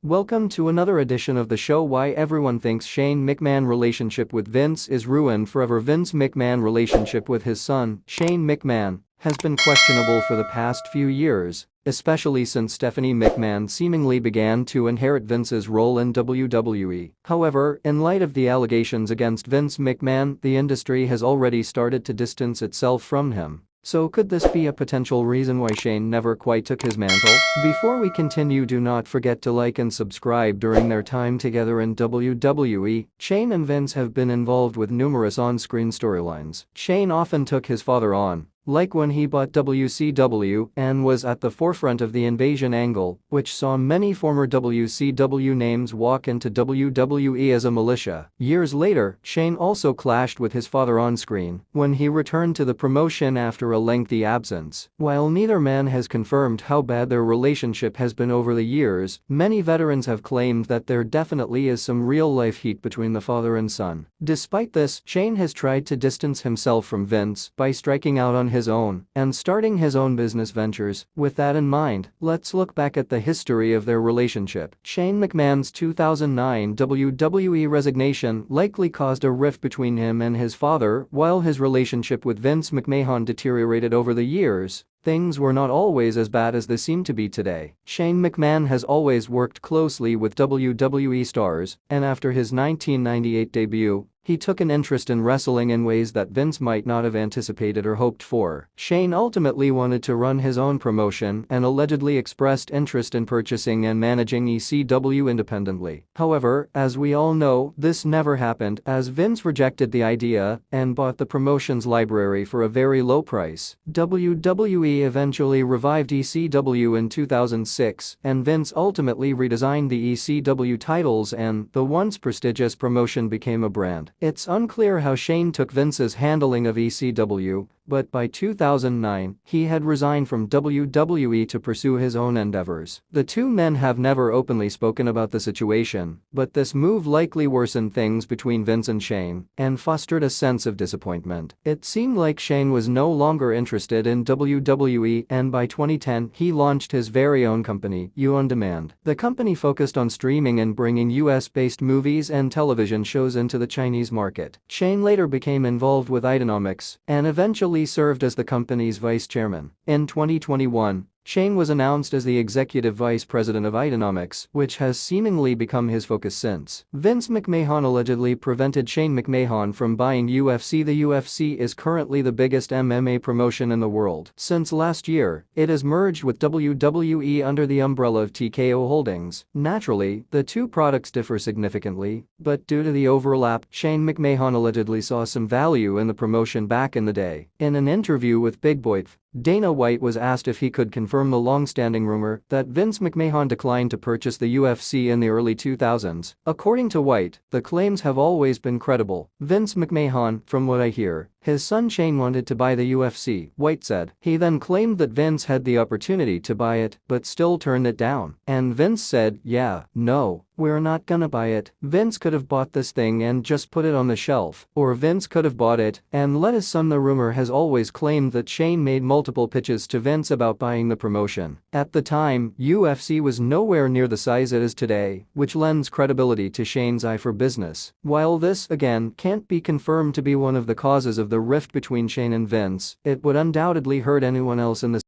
Welcome to another edition of the show. Why everyone thinks Shane McMahon relationship with Vince is ruined forever. Vince McMahon relationship with his son, Shane McMahon, has been questionable for the past few years, especially since Stephanie McMahon seemingly began to inherit Vince's role in WWE. However, in light of the allegations against Vince McMahon, the industry has already started to distance itself from him. So could this be a potential reason why Shane never quite took his mantle? Before we continue, do not forget to like and subscribe. During their time together in WWE, Shane and Vince have been involved with numerous on-screen storylines. Shane often took his father on, like when he bought WCW and was at the forefront of the invasion angle, which saw many former WCW names walk into WWE as a militia. Years later, Shane also clashed with his father on screen when he returned to the promotion after a lengthy absence. While neither man has confirmed how bad their relationship has been over the years, many veterans have claimed that there definitely is some real-life heat between the father and son. Despite this, Shane has tried to distance himself from Vince by striking out on his own and starting his own business ventures. With that in mind, let's look back at the history of their relationship. Shane McMahon's 2009 WWE resignation likely caused a rift between him and his father. While his relationship with Vince McMahon deteriorated over the years, things were not always as bad as they seem to be today. Shane McMahon has always worked closely with WWE stars, and after his 1998 debut, he took an interest in wrestling in ways that Vince might not have anticipated or hoped for. Shane ultimately wanted to run his own promotion and allegedly expressed interest in purchasing and managing ECW independently. However, as we all know, this never happened as Vince rejected the idea and bought the promotion's library for a very low price. WWE eventually revived ECW in 2006, and Vince ultimately redesigned the ECW titles and the once prestigious promotion became a brand. It's unclear how Shane took Vince's handling of ECW, but by 2009, he had resigned from WWE to pursue his own endeavors. The two men have never openly spoken about the situation, but this move likely worsened things between Vince and Shane and fostered a sense of disappointment. It seemed like Shane was no longer interested in WWE, and by 2010, he launched his very own company, U On Demand. The company focused on streaming and bringing US-based movies and television shows into the Chinese market. Shane later became involved with Ideanomics and eventually served as the company's vice chairman. In 2021, Shane was announced as the executive vice president of Ideanomics, which has seemingly become his focus since. Vince McMahon allegedly prevented Shane McMahon from buying UFC. The UFC is currently the biggest MMA promotion in the world. Since last year, it has merged with WWE under the umbrella of TKO Holdings. Naturally, the two products differ significantly, but due to the overlap, Shane McMahon allegedly saw some value in the promotion back in the day. In an interview with Big Boy, Dana White was asked if he could confirm the long-standing rumor that Vince McMahon declined to purchase the UFC in the early 2000s. According to White, the claims have always been credible. Vince McMahon, from what I hear, his son Shane wanted to buy the UFC, White said. He then claimed that Vince had the opportunity to buy it but still turned it down. And Vince said, "Yeah, no, we're not gonna buy it." Vince could have bought this thing and just put it on the shelf, or Vince could have bought it and let his son. The rumor has always claimed that Shane made multiple pitches to Vince about buying the promotion. At the time, UFC was nowhere near the size it is today, which lends credibility to Shane's eye for business. While this, again, can't be confirmed to be one of the causes of the rift between Shane and Vince, it would undoubtedly hurt anyone else in the